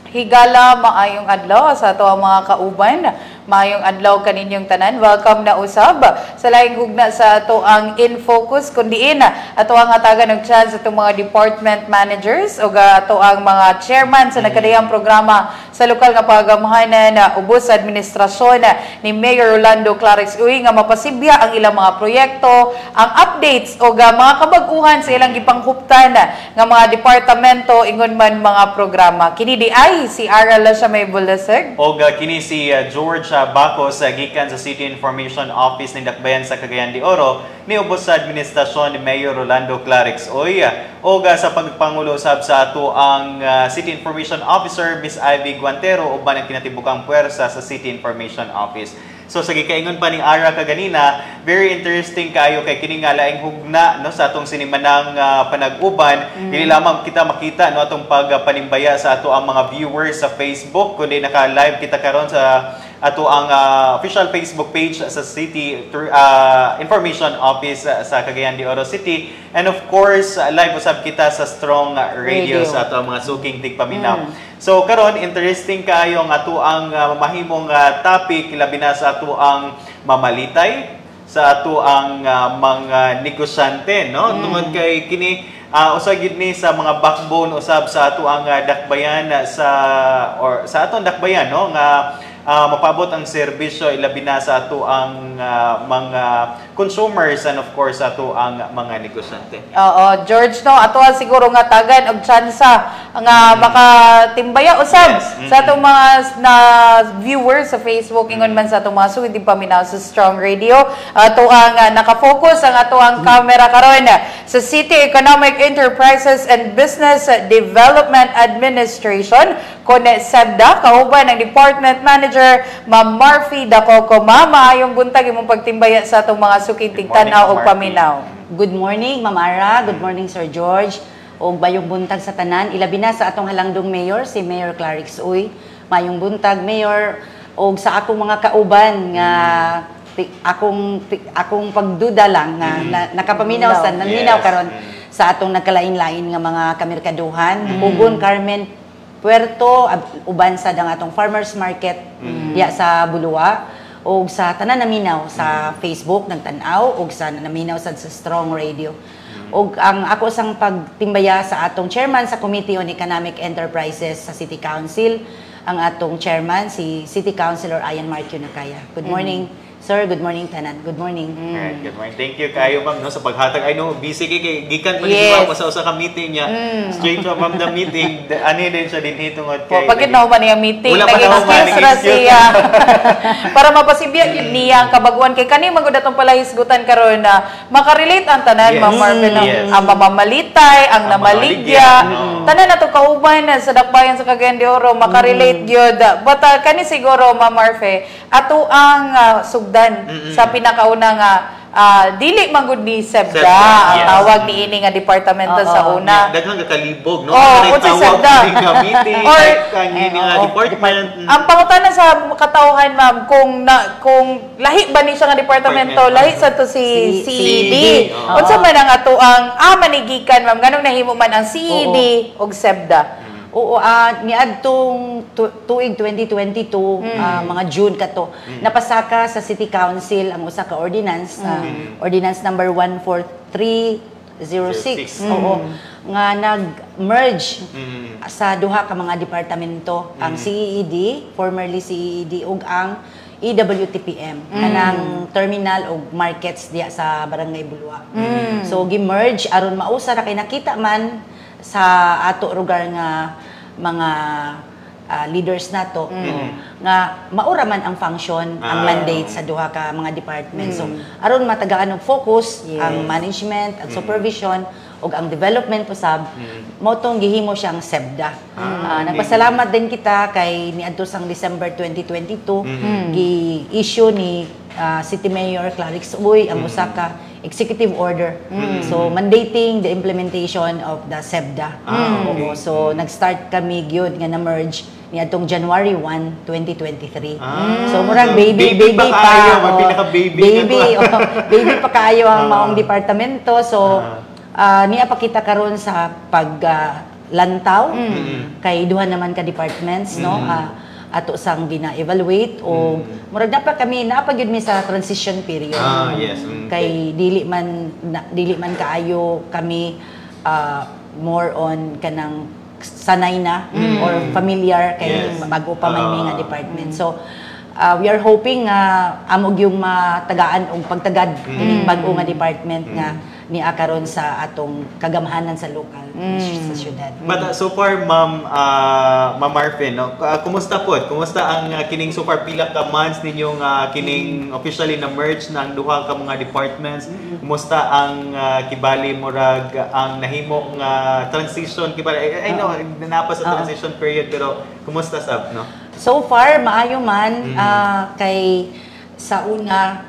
Higala, maayong adlaw sa ato ang mga kauban. Maayong adlaw kaninyong tanan. Welcome na usab sa laing hugna sa ato ang In Focus kundiin ato ang hatagan og chance sa mga department managers o ato ang mga chairman sa nagkadayang programa sa lokal nga pagamahanan ubos sa administrasyon ni Mayor Rolando Clarix Uy nga mapasibya ang ilang mga proyekto, ang updates o mga kabag-uhan sa ilang gipanghuptan nga mga departamento ingon man mga programa. Kini di ay si Aral siya may bulasag. O kini si George Bacos gikan sa City Information Office ng Dakbayan sa Cagayan de Oro ni ubos sa administrasyon ni Mayor Rolando Clarix Uy. O sa pagpangulo usab sa ato ang City Information Officer Miss Ivy Guantero uban ang kinatibukang puwersa sa City Information Office. So sa gikaingon pa ning Ara kaganina, very interesting kayo kay kini nga laing hugna no sa atong sinimanang panag-uban. Dili lamang kita makita no atong pagpanimbaya sa ato ang mga viewers sa Facebook kundi naka-live kita karon sa ato ang official Facebook page sa City Information Office sa Cagayan de Oro City, and of course live usab kita sa Strong Radio sa ato ang mga suking tigpaminaw. So karon interesting kayo ang ato ang mahimong topic labi na sa ato ang mamalitay sa ato ang mga negosyante no tungod kay kini usag gid ni sa mga backbone usab sa ato ang dakbayan sa atong dakbayan no nga mapabot ang serbisyo ilabi na sa ato ang mga consumers and of course ato ang mga negosyante. Oo, George no, ato siguro nga tagan og tsansa nga makatimbaya usab sa atong mga viewers sa Facebook ingon man sa atong mga sugid paminaw sa Strong Radio. Ato ang naka-focus ang ato ang camera karon sa City Economic Enterprises and Business Development Administration kon SEBDA kauban ng Department Manager Ma'am Marfy Dacoco. Ma'am, maayong buntag imong pagtimbaya sa atong mga sukid tigtanaw og paminaw. Good morning, Ma'am Ara. Good morning, Sir George. Og bayong buntag sa tanan, ilabi na sa atong halangdong mayor si Mayor Clarix Uy. Mayong buntag mayor og sa akong mga kauban nga akong pagduda lang nga nakapaminaw sa naminaw karon sa atong nagkalain-lain nga mga kamerkaduhan. Ugon Carmen Puerto, uban sa dang atong farmers market diya sa Bulua, o sa tanan naminaw sa Facebook nagtan-aw, o sa naminaw sa Strong Radio. O ang ako sang pagtimbaya sa atong chairman sa Committee on Economic Enterprises sa City Council, ang atong chairman si City Councilor Ayan Marcio Nakaya. Good morning. Sir, good morning tanan. Good morning. Alright, good morning. Thank you kayo ma'am no sa paghatag. I know busy kay gikan man yes. Sa usa ka meeting niya. Straight from the meeting, ani din siya din hitungod kay. Pagit na man yung meeting, nag-excuse ra siya. Para mapasibya gid niya kabaguan kay kani magud atong palahisgutan karon na makarelate ang tanan Ma'am Marvin ang mamamalitay, ang namaligya. Tanan nato kauban sa dakbayan sa Cagayan de Oro makarelate gyud. But kani siguro Ma'am Marfe ato ang sugdan sa pinakauna nga dili manggod ni SEBDA ang tawag ni ini nga departamento sa una. Daghang kalibog no. Unsa SEBDA? Or kani nga department. Ang pangutana sa katawhan ma'am kung lahi ba ni siya nga departamento, lahi sa to si CED. Unsa man ang ato ang manigikan ma'am nganong nahimo man ang CED ug SEBDA? Oo, niadtong tuig 2022, mga June kato, napasaka sa City Council ang usa ka ordinance, ordinance number 14306. Oo, nga nag-merge sa duha ka mga departamento, ang CED, formerly CED, ug ang EWTPM, kanang terminal ug markets diya sa Barangay Bulua. So, gi-merge, aron mausa ra kay nakita man sa ato lugar nga mga leaders nato nga maura man ang function ang mandate sa duha ka mga department. So aron matagaan og focus ang management at supervision ug ang development usab mo tong gihimo siyang SEBDA. Nagpasalamat din kita kay niadto sang December 2022 gi-issue ni City Mayor Clarix Uy ang usa ka executive order. So, mandating the implementation of the SEBDA. So, nag-start kami gyud nga na-merge niadtong January 1, 2023. So, murag baby pa kayo, baby pa kayo ang maong departamento. So, niya pa kita karon sa lantaw kay duha naman ka departments no ato sang gina-evaluate o murag dapat kami naapag yun mi sa transition period. Yes. Kay dili man kaayo kami more on kanang sanay na or familiar kay bago pa man mi nga department. So we are hoping nga amog yung matagaan og pagtagad kining bag-o nga department nga ni akaron sa atong kagamhanan sa lokal sa syudad. But so far, Ma'am Marfin, no? Kumusta po? Kumusta ang kining so far pila ka months ninyong kining officially na merge ng duha ka mga departments? Kumusta ang kibali murag ang nahimo nga transition kibali? I know napa sa transition period pero kumusta sab, no? So far maayo man kay sa una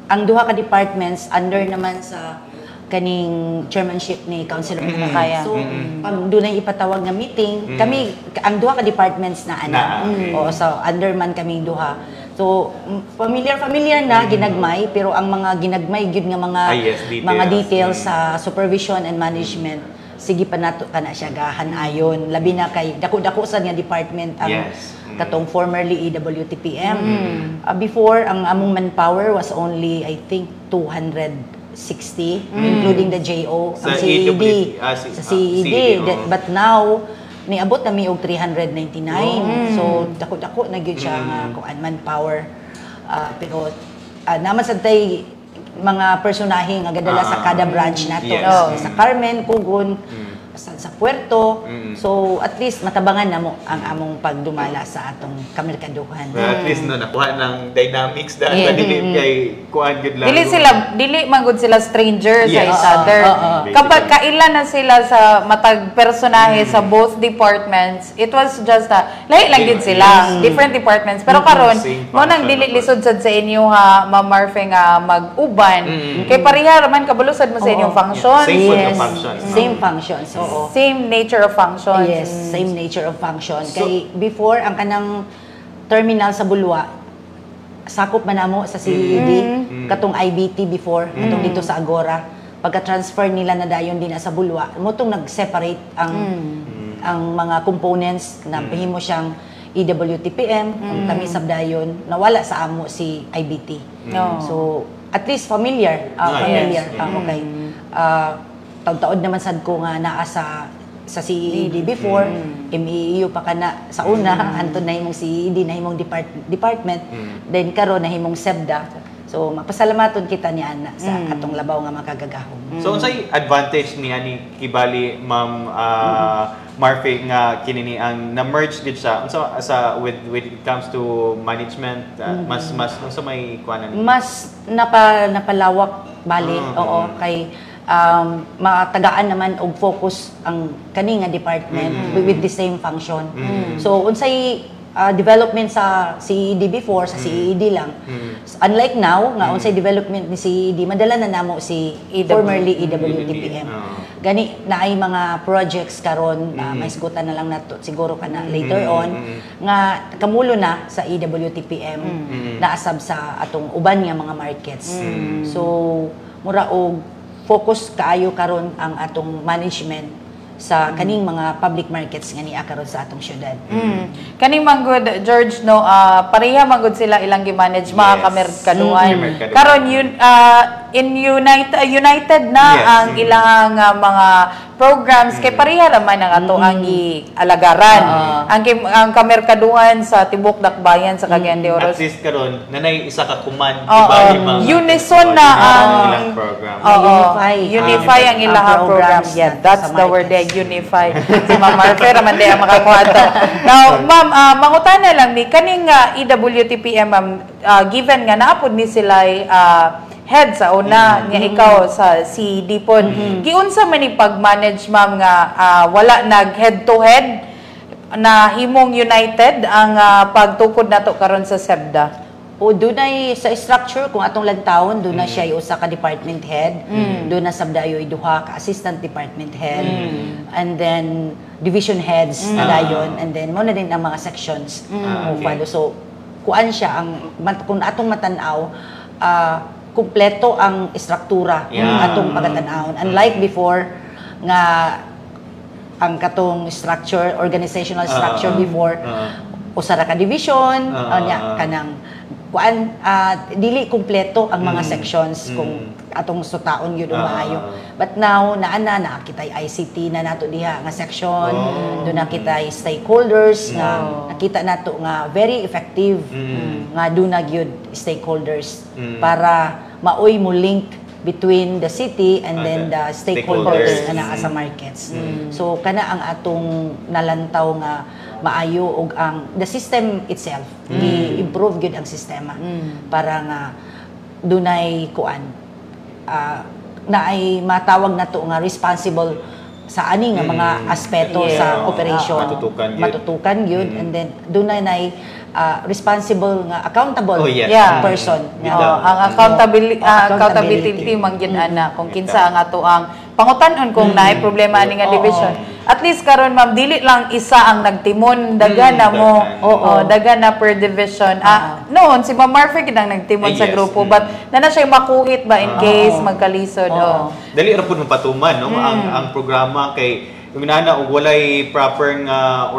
ang duha ka departments under naman sa kaning chairmanship ni Councilor Nakaya. So, doon ay ipatawag nga meeting. Kami, ang duha ka departments na O, so, under man kami duha. So, familiar na, ginagmay, pero ang mga ginagmay, yun nga mga details sa supervision and management, sige pa nato ka na siya gahan ayon. Labi na kay, dako-dako sa nga department ang katong formerly EWTPM. Before, ang among manpower was only, I think, 260, including the JO, ang CED. Sa CED. But now, niabot na mi og 399. So, dako-dako na gyud siya nga kung manpower. Pero, naman sa tay mga personahe nga gadala sa kada branch nato. Sa Carmen, Pugon, sa Puerto. So, at least matabangan na mo ang among pagdumala sa atong kamerkaduhan. At least no nakuha ng dynamics dahil dili kay kuan gud lang. Dili man gud sila stranger sa each other. Kapag kailan na sila sa matag personahe sa both departments, it was just lahi lang gid sila, different departments. Pero karon mo nang dili lisod sad sa inyo ha, Ma'am Marfe nga mag-uban. Kay pareha man kabulusad mo sa inyong functions. Same functions. Same nature of functions. Yes, same nature of function. Kay before ang kanang terminal sa Bulwa, sakop man namo sa CED, katong IBT before, katong dito sa Agora. Pagka-transfer nila na dayon din sa Bulwa, mo tong nag-separate ang mga components na pahimo siyang EWTPM, kami sabdayon, nawala sa amo si IBT. So, at least familiar. Okay. Taon-taon naman sad ko nga naa sa CED before, MEU pa kana sa una, anton na himong CED, na himong department, then karon na himong SEBDA. So, mapasalamaton kita ni Ana sa atong labaw nga makagagahom. So, unsay advantage ni ani kibali Ma'am Marfe nga kinini ang na-merge gid siya sa with it comes to management mas unsa may kuanan? Mas napalawak bali, kay matagaan naman og focus ang kani nga department with the same function. So unsay development sa CED before sa CED lang. Unlike now nga unsay development ni CED madala na namo si formerly EWTPM. Gani naay mga projects karon may sigutan na lang nato siguro kana later on nga kamulo na sa EWTPM naasab sa atong uban nga mga markets. So mura og focus kaayo karon ang atong management sa kaning mga public markets nga niya karon sa atong syudad. Kaning manggod George no pareha manggod sila ilang gi-manage mga kamerkaduhan. Karon united na ang ilang mga programs kay pareha naman ang ato ang gialagaran. Ang kamerkaduhan sa tibok dakbayan sa Cagayan de Oro. At least karon nanay isa ka command unison na ang ilang program. Unify ang ilang program. Yeah, that's the word there, unify. Si Ma'am Marfe raman day ang makakuha. Now, Ma'am, mangutana lang ni kaning EWTPM given nga naapod ni sila head sa una nga ikaw sa CED pod. Giunsa man ni pag-manage ma'am nga wala nag head to head na himong united ang pagtukod nato karon sa SEBDA? O dunay sa structure kung atong lantawon dunay siya usa ka department head, dunay sabdayoy duha ka assistant department head, and then division heads na dayon, and then mo na din ang mga sections mo follow. So kuan siya ang kung atong matanaw kumpleto ang istruktura ng atong pagtanaw. Unlike before nga ang katong structure, organizational structure before usara ka division, kanang kuan dili kumpleto ang mga sections kung atong sutaon gyud maayo. But now naana kitay ICT na nato diha nga section, do na kitay stakeholders nga nakita nato nga very effective nga do na gyud stakeholders para maoy mo link between the city and then the stakeholders nga naa sa markets. So kana ang atong nalantaw nga maayo og ang the system itself i-improve gyud ang sistema para nga dunay kuan naay matawag nato nga responsible sa ani nga mga aspeto sa operation matutukan gyud and then dunay responsible nga accountable person. Ang accountability man gyud ana kung kinsa ang ato ang pangutan-on kung naay problema ani nga division. At least karon ma'am dili lang isa ang nagtimon, dagan na mo dagan na per division. Noon si Ma'am Marfe gid ang nagtimon sa grupo but na siya makuhit ba in case magkalisod. Dali ra pud mapatuman no ang programa kay yung nana og walay proper nga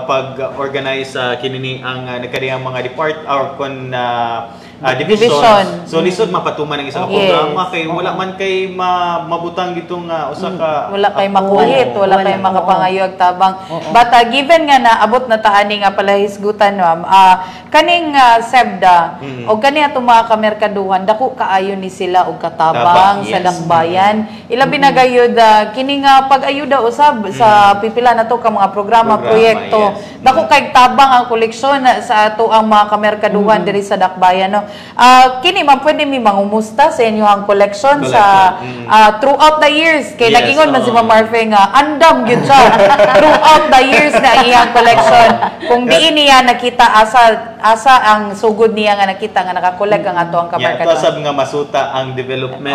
pag-organize kinini ang nagkadiyang mga division. So lisod mapatuman ang isang programa kay wala man kay mabutang gitong usa ka wala kay makuhit, wala kay makapangayo ag tabang. But given nga na abot na taani nga pala hisgutan ma'am, kaning SEBDA o kani ato mga kamerkaduhan dako kaayo ni sila og katabang sa dakbayan. Ilabi na gayud kini nga pag-ayuda usab sa pipila nato ka mga programa, proyekto. Dako kay tabang ang koleksyon sa ato ang mga kamerkaduhan diri sa dakbayan no. Kini man pwede mi mangumusta sa inyo ang collection sa throughout the years kay nagingon man si Ma'am Marfe nga andam gyud siya throughout the years na iyang collection kung diin niya nakita asa ang sugod niya nga nakita nga nakakolek ang ato ang kamerkaduhan. Sab nga masuta ang development.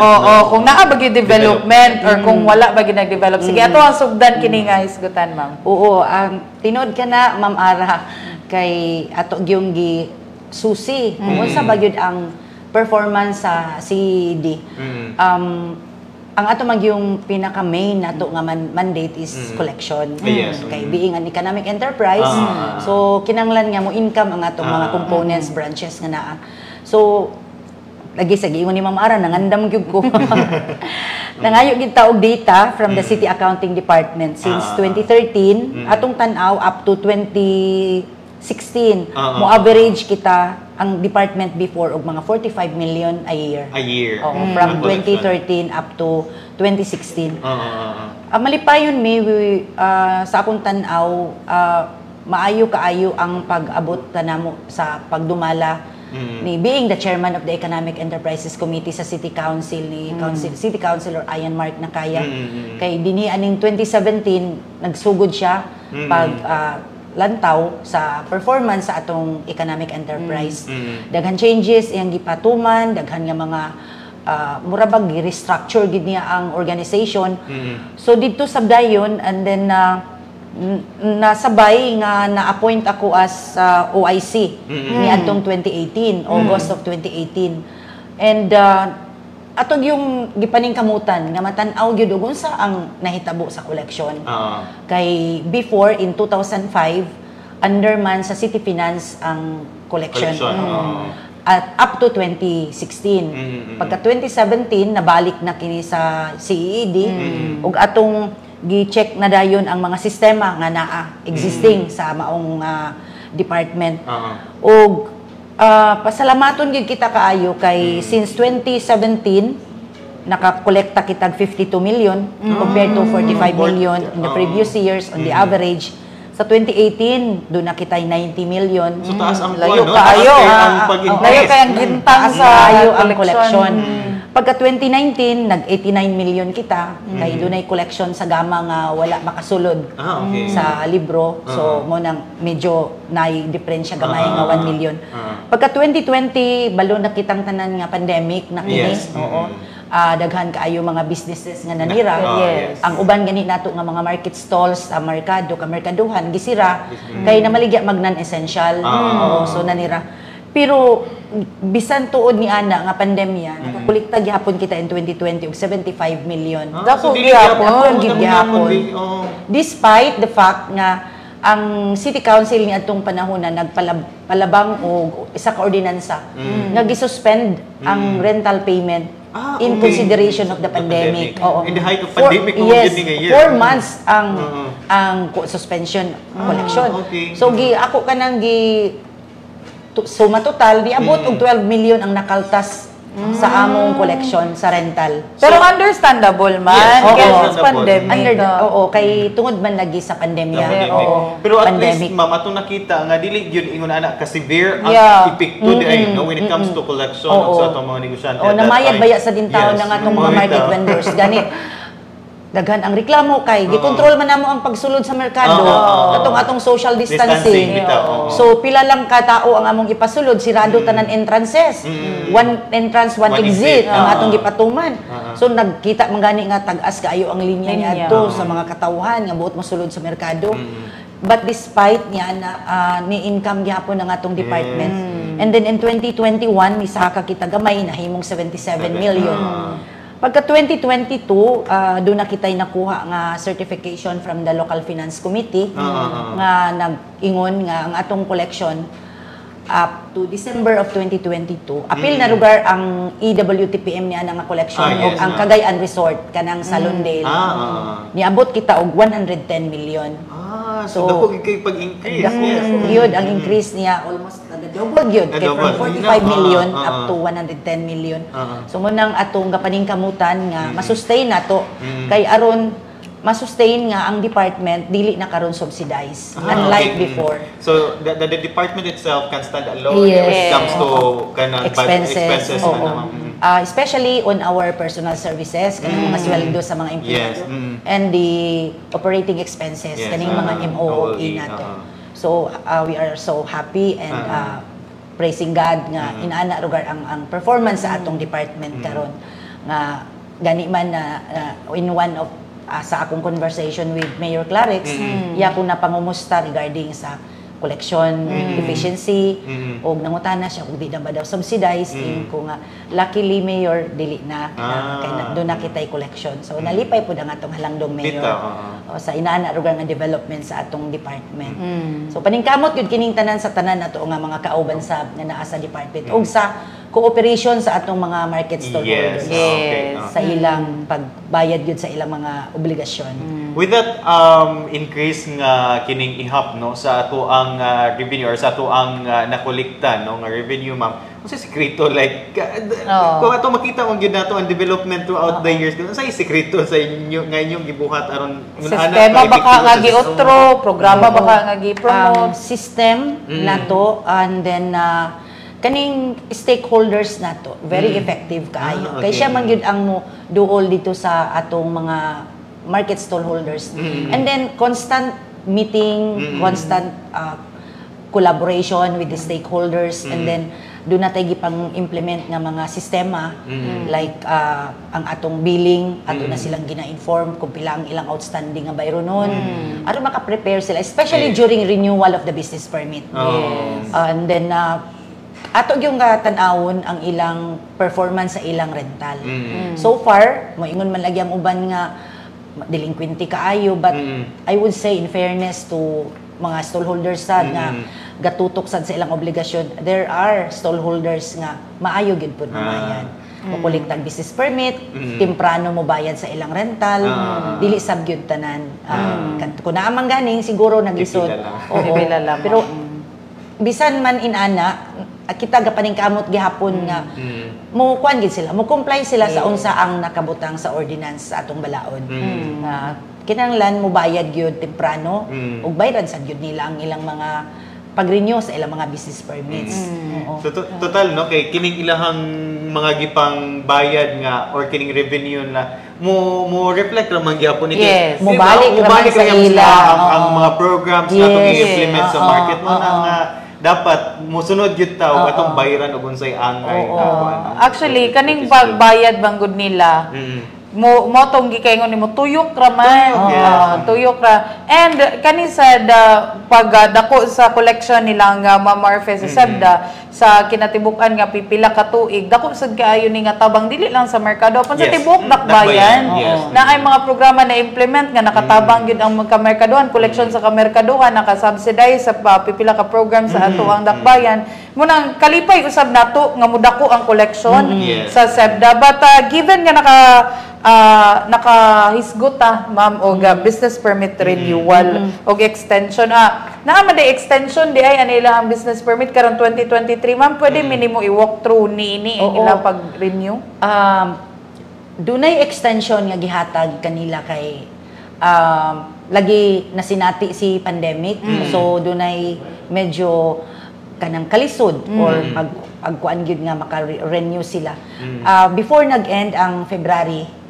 Kung naa ba gyud development or kung wala ba gyud nag-develop. Sige ato ang sugdan kini nga hisgutan ma'am. Oo, tinod ka na Ma'am Ara kay ato gyung susi kung unsa ba gyud ang performance sa CED. Ang ato yung pinaka main nato nga mandate is collection. Kay being an economic enterprise, so kinanglan nga mo income ang atong mga components, branches nga naa. So lagi sa giingon ni Ma'am Ara nangandam gyud ko. Nangayo gid ta og data from the City Accounting Department since 2013 atong tan-aw up to 2016 mo average kita ang department before og mga 45 million a year. From 2013 up to 2016. Malipayon sa akong tan-aw maayo kaayo ang pag-abot kanamo sa pagdumala ni being the chairman of the Economic Enterprises Committee sa City Council ni City Councilor Ian Mark Nakaya. Kay dinhi aning 2017 nagsugod siya pag lantaw sa performance sa atong economic enterprise. Daghan changes iyang gipatuman, daghan nga mga murabag restructure gid niya ang organization. So didto sabdayon and then nasabay nga na-appoint ako as OIC ni atong 2018, August of 2018. And atong yung gipaning kamutan nga matan-aw gyud og unsa ang nahitabo sa collection. Kay before in 2005 under man sa City Finance ang collection. At up to 2016. Pagka 2017 nabalik na kini sa CED ug atong gi-check na dayon ang mga sistema nga naa existing sa maong department. Ug pasalamaton gid kita kaayo kay since 2017 nakakolekta kitag 52 million compared to 45 million in the previous years on the average. Sa 2018 do na kitay 90 million. So taas ang layo kaayo layo kay ang gintang sa ang collection. Pagka 2019 nag 89 million kita kay dunay collection sa gama nga wala makasulod sa libro. So mo nang medyo nay diferensya gamay nga 1 million. Pagka 2020 balo na kitang tanan nga pandemic na kini. Daghan kaayo mga businesses nga nanira. Ang uban gani nato nga mga market stalls sa merkado, kamerkaduhan gisira kay namaligya mag non-essential. So nanira. Pero bisan tuod ni ana nga pandemya, nakakulikta gihapon kita in 2020 og 75 million. Dako dili gyapon. Dako gyapon, gyud gihapon. oh. Despite the fact nga ang City Council ni atong panahon na nagpalabang og isa ka ordinansa nga gisuspend ang rental payment in okay. consideration of the pandemic. Oo. In the height of pandemic, yes, yun nga year. 4 months ang suspension collection. Okay. So ako kanang suma total di abot og 12 million ang nakaltas sa among collection sa rental. Pero understandable man. Yes, Kaya understandable. it's pandemic. Kay tungod man lagi sa pandemya. Pandemic. Oo, Pero at pandemic. least, ma'am, atong nakita nga dili yun ingon anak ka severe ang Yeah. epekto di ay no when it comes to collection Oo. sa atong mga negosyante. O at that namayad time. baya sa dintaon Yes. ng atong mga market vendors gani daghan ang reklamo kay gikontrol man namo ang pagsulod sa merkado atong social distancing. bitaw. So pila lang ka tao ang among ipasulod, sirado tanan entrances. One entrance, one One exit exit. ang atong gipatuman. So nagkita man gani nga tag-as kaayo ang linya Linya. niadto sa mga katawhan nga buot mosulod sa merkado. But despite niya na ni-income gyapon ng atong department. And then in 2021 isa ka kita gamay nahimong 77 million. Pagka 2022, doon na kita'y nakuha nga certification from the Local Finance Committee nga nag-ingon nga ang atong collection up to December of 2022. Apil na lugar ang EWTPM niya nga collection o yes, ang Cagayan Resort kanang Salondale. Niabot kita og 110 million. So, So, dako kay pag-increase. Dako gyud ang increase niya almost double gyud kay from Double. 45 million up to 110 million. So mo nang atong gapaningkamutan nga masustain nato kay aron masustain nga ang department dili na karon subsidized unlike okay. before. So the department itself can stand alone Yes. when it comes to kanang Expenses. na Oo. naman. Especially on our personal services, kaning mga sweldo sa mga empleyado. Yes. And the operating expenses, Yes. kaning mga MOE MOE, nato. So, we are so happy and praising God nga inaana lugar ang performance sa atong department karon nga gani man na in one of sa akong conversation with Mayor Clarix, iya ko na pangumusta regarding sa collection efficiency og nangutana siya kung di na ba daw subsidized ko nga luckily mayor dili na kay doon na kitay collection so nalipay pud ang atong halangdong mayor o, sa inaana lugar nga development sa atong department so paningkamot gyud kining tanan sa tanan nato nga mga kauban sa nga naa sa department og sa cooperation sa atong mga market stallholders Okay. sa ilang pagbayad gyud sa ilang mga obligasyon. With that increase nga kining ihap no sa ato ang revenue or sa ato ang nakolekta no nga revenue ma'am. Unsa sekreto like kung ato makita ang gyud nato ang development throughout the years unsa sekreto sa inyo nga inyong gibuhat aron Sistema baka nga giotro, programa baka nga gi-promote. System nato and then kaning stakeholders nato very effective kaayo. Kay siya man gyud ang mo duol dito sa atong mga market stallholders. And then constant meeting, constant collaboration with the stakeholders and then doon natay gipang implement nga mga sistema like ang atong billing ato na silang gina-inform kung pila ang ilang outstanding nga bayro nun aron maka-prepare sila especially during renewal of the business permit. And then ato yung tan-awon ang ilang performance sa ilang rental. So far moingon man lagi ang uban nga delinquente kaayo but I would say in fairness to mga stallholders sad nga gatutok sad sa ilang obligasyon there are stallholders nga maayo gid pud mabayad o kolektag business permit temprano mo bayad sa ilang rental dili sab gyud tanan kun naa man ganing siguro naglisod Pipila lang. pero bisan man inana kita gapaningkamot gihapon nga mo kuan gid sila mo comply sila sa unsa ang nakabutang sa ordinance sa atong balaod kinahanglan mo bayad gyud temprano ug bayaran sad gyud nila ang ilang mga pag-renew sa ilang mga business permits. So total no kay kining ilahang mga gipang bayad nga or kining revenue na mo reflect ra man gyapon ni Yes. Mo balik ra man sa ila. ang mga programs na to i-implement sa market mo na nga dapat musunod gyud taw atong bayaran og unsay angay. Actually, kaning pagbayad banggod nila, mo tong gikaingon nimo tuyok ra man. Tuyok ra. And kani sad pag dako sa collection nila nga Ma'am Marfe sa SEBDA sa kinatibuk-an nga pipila ka tuig, dako sad kaayo ni nga tabang dili lang sa merkado pang sa tibok dakbayan. Na ay mga programa na implement nga nakatabang gyud ang kamerkaduhan, collection sa kamerkaduhan, naka-subsidize sa pipila ka program sa ato ang dakbayan. Munang kalipay usab nato nga mudako ang collection sa SEBDA, but given nga nakahisgot ma'am og business permit renewal og extension naa man day extension di ay anila ang business permit karon 2023 ma'am, pwede minimo i-walk through niini ang ila pag-renew. Dunay extension nga gihatag kanila kay lagi nasinati si pandemic, so dunay medyo kanang kalisod or pagkuan gyud nga maka-renew sila. Before nag-end ang February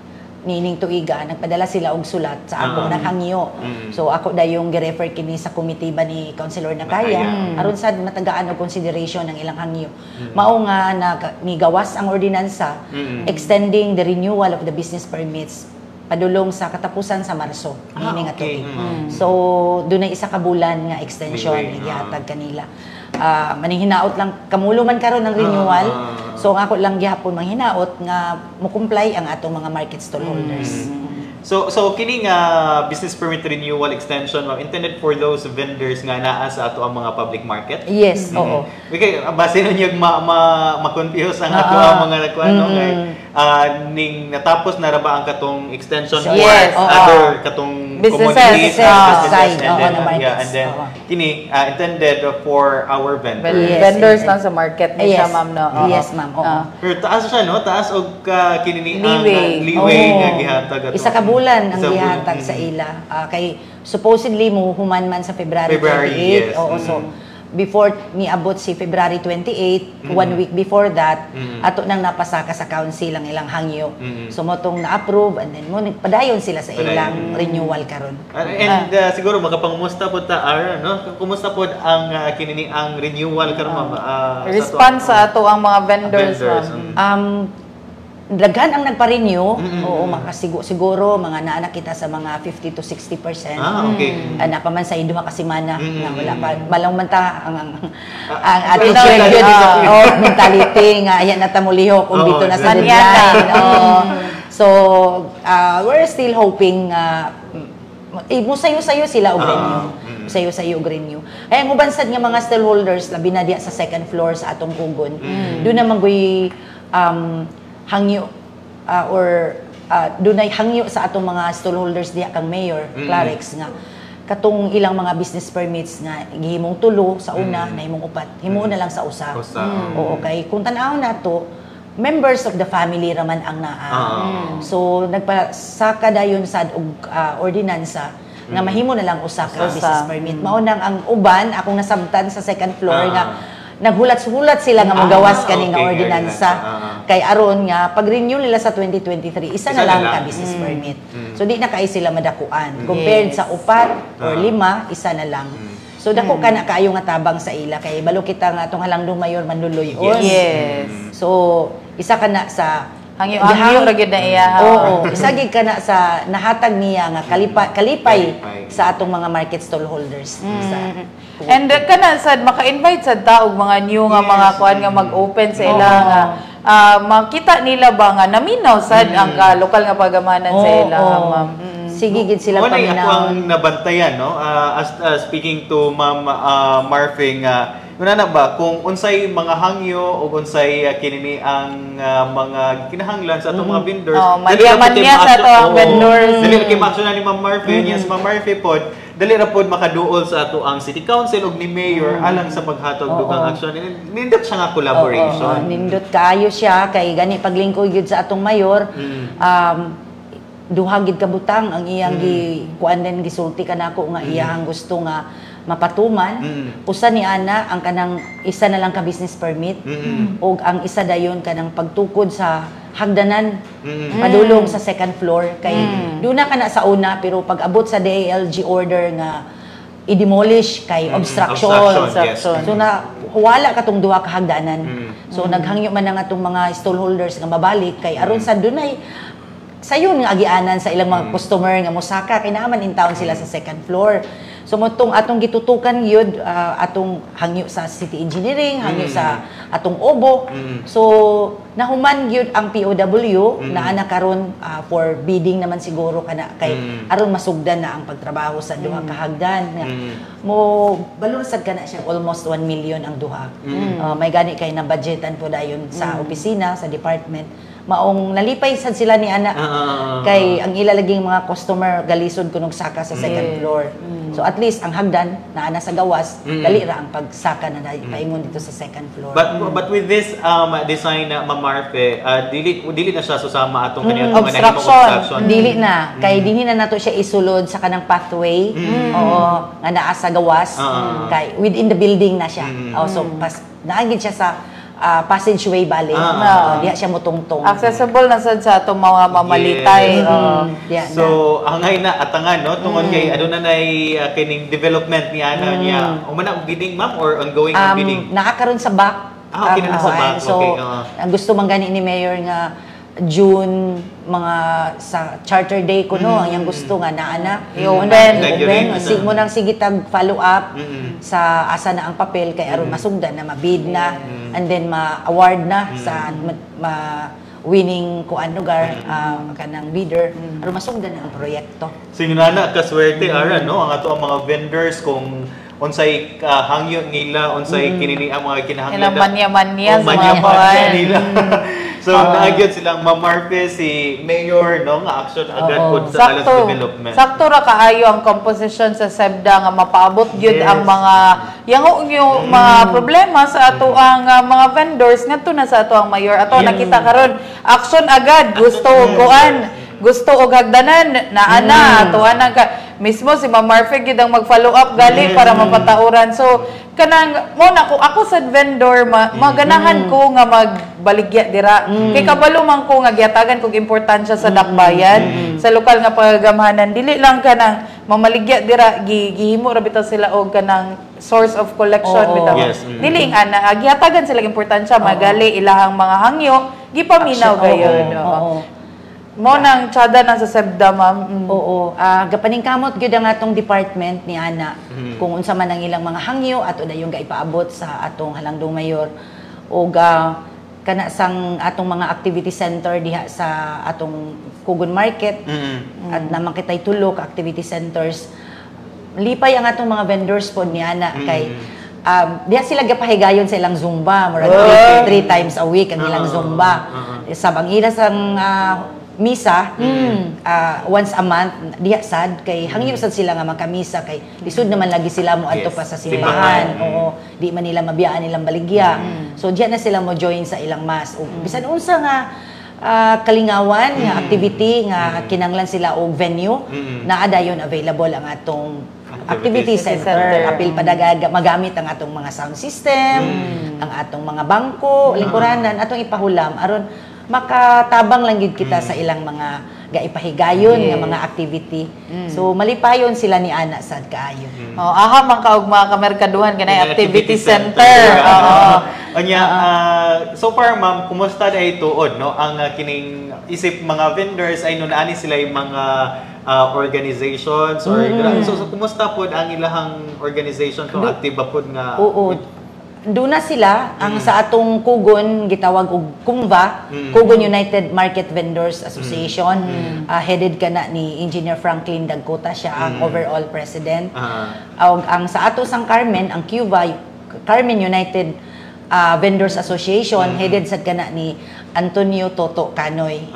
nining tuiga, nagpadala sila og sulat sa akong naghangyo. So ako dayong gi-refer kini sa komitiba ni Councilor Nakaya aron sad matagaan og consideration ng ilang hangyo. Mao nga nigawas ang ordinansa extending the renewal of the business permits padulong sa katapusan sa Marso nining nga tuig. So dunay isa ka bulan nga extension gihatag kanila. Manihinaot lang kamulo man karon ng renewal. So ako lang gihapon manghinaot nga mo-comply ang atong mga market stallholders. So kini nga business permit renewal extension intended for those vendors nga naa sa ato ang mga public market? Yes, oo. Okay, base nun yung ma-confuse ang ato ang mga nagkuano ning natapos na ra ba ang katong extension for other katong commodities side and then kini intended for our vendors. Vendors lang sa market ni siya ma'am no. Yes ma'am. Pero taas siya no, taas og kini ang leeway nga gihatag ato. Isa ka bulan ang gihatag sa ila. Kay supposedly mo human man sa February 28. Oo, so before niabot si February 28, 1 week before that, ato nang napasaka sa council ang ilang hangyo. So motong na-approve and then mo padayon sila sa ilang renewal karon. And siguro makapangumusta pod ta no? Kumusta pod ang kinini ang renewal karon response sa ato ang mga vendors. Daghan ang nagpa-renew, oo, siguro mga naanak kita sa mga 50 to 60%. Okay. Anak pa man sa duha ka semana na wala pa balang man ta ang attitude mentality nga ayan na tamuliho kung dito na sa deadline. So we're still hoping musayo-sayo sila og renew. Musayo-sayo og renew. Ay ang ubansad nga mga stakeholders labi na diya sa second floor sa atong kugon. Doon naman goy hangyo dunay hangyo sa atong mga stallholders diha kang Mayor Clarix nga katong ilang mga business permits nga gihimong tulo sa una nahimong upat himo na lang sa usa. Oo, okay, kung tan-aw nato members of the family raman ang naa. So nagpasaka dayon sad og ordinansa nga mahimo na lang usa ka business permit. Mao nang ang uban akong nasabtan sa second floor nga naghulat-hulat sila nga magawas kani nga ordinansa kay aron nga pag-renew nila sa 2023 isa na lang ka business permit. So di na kay sila madakuan compared sa upat or lima isa na lang. So dako kana kaayo nga tabang sa ila kay balo kita nga atong halangdong mayor manluloy-on. So isa kana sa hangyo ra gyud na iya. Oo, isa gid kana sa nahatag niya nga kalipay sa atong mga market stallholders. And kana sad maka-invite sad ta og mga new nga mga kuan nga mag-open sa ila nga makita nila ba nga naminaw sad ang lokal nga pagamanan sa ila ma'am. Sige gid sila paminaw. Ako ang nabantayan no speaking to Ma'am Marfing una na ba kung unsay mga hangyo o unsay kinini ang mga kinahanglan sa atong mga vendors. Madyaman niya sa atong vendors. Dili kay maaksyonan ni Ma'am Marfing, yes Ma'am Marfing pod. Dali ra pod makaduol sa ato ang City Council ug ni Mayor alang sa paghatag dugang aksyon. Nindot siya nga collaboration. Nindot kaayo siya kay gani paglingkod gyud sa atong mayor. Duha gid kabutang ang iyang kuan den gisulti kanako nga iyang gusto nga mapatuman. Usa ni ana ang kanang isa na lang ka business permit ug ang isa dayon kanang pagtukod sa hagdanan padulong sa second floor kay duna kana sa una pero pag abot sa DILG order nga i-demolish kay obstruction. So na wala katong duha ka hagdanan. So naghangyo man nga atong mga stallholders nga mabalik kay aron sa dunay sayon nga agianan sa ilang mga customer nga mosaka kay naaman in town sila sa second floor. So motong atong gitutukan yun atong hangyo sa city engineering, hangyo sa atong obo. So nahuman yun ang POW na ana karon for bidding naman siguro kana kay aron masugdan na ang pagtrabaho sa duha ka hagdan nga mo balunsad kana siya almost 1 million ang duha. May gani kay na budgetan po dayon sa opisina sa department. Maong nalipay sad sila ni ana kay ang ilalaging mga customer galisod kunog saka sa second floor. So at least ang hagdan na ana sa gawas dali ra ang pagsaka na paingon dito sa second floor. But with this design na Mamarfe, dili na siya susama atong kaniyang obstruction. Dili na kay dinhi na nato siya isulod sa kanang pathway oo nga naa sa gawas kay within the building na siya. So naagid siya sa passageway bali. Diya siya mutungtong. Accessible na sad sa atong mga mamalitay. So, hangay na atangan no tungod kay aduna nay kining development niya niya. Umana bidding ma'am or ongoing ang bidding? Nakakaroon sa back. Okay na sa back. So, ang gusto man gani ni Mayor nga June mga sa Charter Day kuno ang yang gusto nga naana open sig mo nang sige tag follow up sa asa na ang papel kay aron masugdan na mabid na and then ma-award na sa winning kuan lugar kanang bidder aron masugdan na ang proyekto. Sinunana kaswerte ara no ang ato ang mga vendors kung unsay hangyo nila unsay kinini ang mga kinahanglan manya-manya sa mga buwan nila. So naagyan silang Mamarfe si Mayor no nga action agad pud sa alas development. Sakto ra kaayo ang composition sa SEBDA nga mapaabot gyud ang mga yung mga problema sa ato ang mga vendors ngadto na sa ato ang mayor. Ato nakita karon action agad gusto og hagdanan na ana tuanan ka mismo si Mamarfe gid ang mag-follow up gali para mapatauran. So kanang mo na ko ako sa vendor maganahan ko nga magbaligya dira kay kabalo man ko nga giatagan kog importansya sa dakbayan sa lokal nga pagagamahanan dili lang kanang mamaligya dira gihimo ra bitaw sila og kanang source of collection bitaw dili ana gihatagan sila importansya magali ilahang mga hangyo gipaminaw gayon. Mo nang tsada na sa SEBDA, ma'am. Oo. Gapaningkamot gyud ang atong department ni ana kung unsa man ang ilang mga hangyo ato dayon gaipaabot sa atong halangdong mayor o kana sang atong mga activity center diha sa atong Kugon Market at naman kitay tulo ka activity centers. Lipay ang atong mga vendors po ni ana kay diha sila gapahigayon sa ilang Zumba, murag 3 times a week ang ilang Zumba. Sabang ila sang misa once a month diha sad kay hangyo sad sila nga makamisa kay lisod naman lagi sila mo adto pa sa simbahan oo di man nila mabiyaan nilang baligya so diha na sila mo join sa ilang mass bisan unsa nga kalingawan nga activity nga kinanglan sila og venue naa dayon available ang atong activity center apil padaga magamit ang atong mga sound system ang atong mga bangko lingkuranan atong ipahulam aron makatabang lang gid kita sa ilang mga gaipahigayon nga mga activity. So malipayon sila ni ana sad kaayo. Aha man ka og mga kamerkaduhan kanay activity center. Anya so far ma'am kumusta day tuod no ang kining isip mga vendors ay no naani sila yung mga organizations or so kumusta pod ang ilahang organization kung active ba pod nga Duna sila ang sa atong Kugon gitawag og KUMVA, Kugon United Market Vendors Association. Headed kana ni Engineer Franklin Dagkota siya ang overall president. Ang sa ato sang Carmen ang QVA, Carmen United Vendors Association, headed sad kana ni Antonio Toto Canoy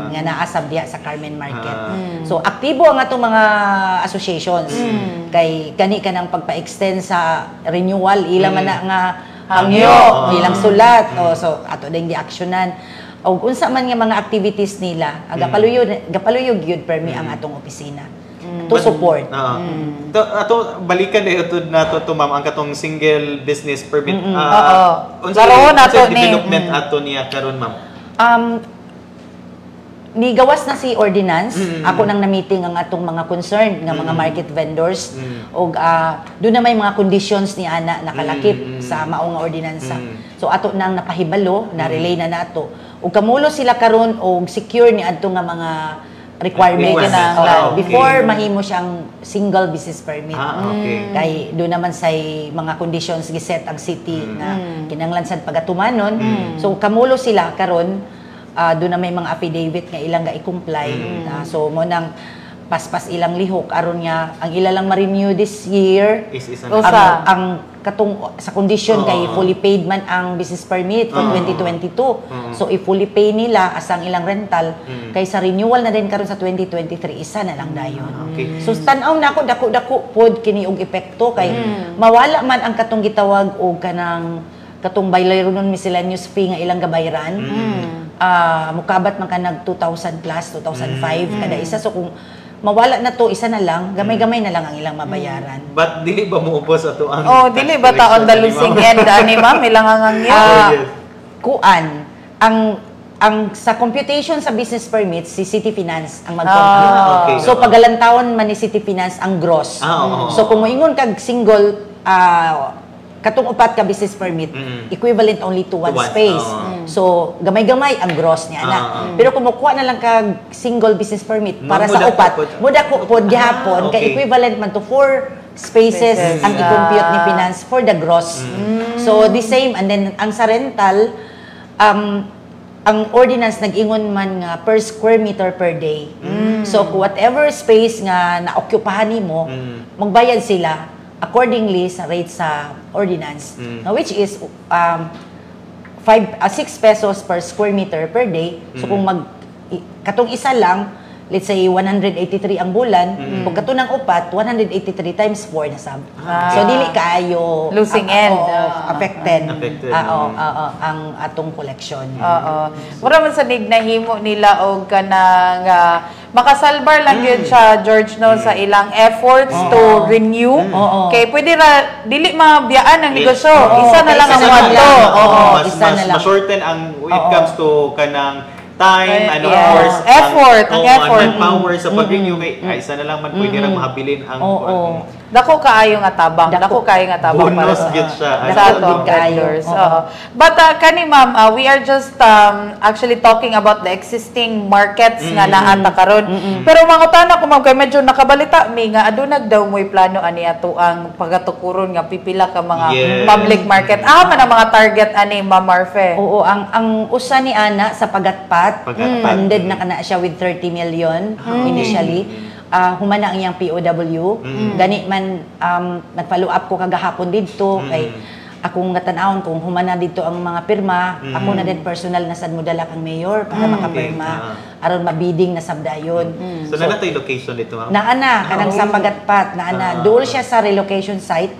nga naasab diha sa Carmen Market. So aktibo ang atong mga associations kay gani kanang pagpa-extend sa renewal ila man na nga hangyo ilang sulat so ato ding gi-actionan og unsa man nga mga activities nila gapaluyog gyud permi ang atong opisina to support. Ato balikan ito na to ma'am ang katong single business permit. Unsa development ato niya karon ma'am? Ni gawas na si ordinance ako nang na-meeting ang atong mga concerned nga mga market vendors og doon na may mga conditions ni ana nakalakip sa mao nga ordinansa. So ato nang napahibalo na relay na nato ug kamulo sila karon og secure ni adto nga mga requirements Requirements. before mahimo siyang single business permit. Okay. Kay do naman say mga conditions giset ang city na kinahanglan sad pagatumanon. So kamulo sila karon do na may mga affidavit nga ilang ga i-comply. So mo nang paspas ilang lihok aron nga ang ila lang ma-renew this year Is Usa. ang katong sa condition kay fully paid man ang business permit for 2022. So if fully pay nila as ang ilang rental kay sa renewal na din karon sa 2023 isa na lang dayon. Okay. So tan-aw na ako dako-dako pod kini og epekto kay mawala man ang katong gitawag og kanang katong bayranon miscellaneous fee nga ilang gabayran. Mukabat man ka nag 2,000 plus 2005 kada isa, so kung mawala na to isa na lang, gamay-gamay na lang ang ilang mabayaran. But dili ba mo ubos ato ang dili ba taon the losing end ani ma'am ilang ang Kuan ang sa computation sa business permit si City Finance ang mag-compute. Okay. So pagalantawon man ni City Finance ang gross. So kung moingon kag single katong upat ka business permit, equivalent only to one space. So, gamay-gamay ang gross niya ana. Pero kung mukuha na lang kag single business permit para sa upat, muda ko pod gihapon kay equivalent man to 4 spaces ang i-compute ni finance for the gross. So, the same, and then ang sa rental, ang ordinance nag-ingon man nga per square meter per day. So, whatever space nga na-occupyahan nimo, magbayad sila accordingly sa rate sa ordinance, which is 6 pesos per square meter per day. So kung katong isa lang, let's say 183 ang bulan, kung katunang upat, 183 times 4 na sab. So dili kaayo losing end. Affected. Mm-hmm. Ang atong collection. Mura man sa nahimo nila og kanang makasalbar lang yun siya, George, no, sa ilang efforts to renew. Kay pwede ra dili mabiyaan ang negosyo. Isa na lang ang wato. Isa na lang. Ma-shorten ang when it comes to kanang time and of Yes. course Effort, ang effort. power sa pag-renew isa na lang man pwede ra mahabilin ang Dako kaayo nga tabang. Dako kaayo nga tabang para bonus sa gid siya. sa Dako atong gid kaayo. vendors. But kani ma'am, we are just actually talking about the existing markets nga naa ta karon. Pero mangutana ko ma'am kay medyo nakabalita mi nga adunag daw mo'y plano ani ato ang pagatukuron nga pipila ka mga public market. Man ang mga target ani Ma'am Marfe. Oo, ang usa ni ana sa pagatpat, funded na kana siya with 30 million initially. Humana ang iyang POW. Gani man nag-follow up ko kagahapon dito kay akong natanawon kung humana dito ang mga pirma, ako na din personal na sad modala kang mayor para makapirma aron mabiding na sabdayon. So nanatay location dito ma'am? Naana kanang sa pagatpat, naana dool siya sa relocation site.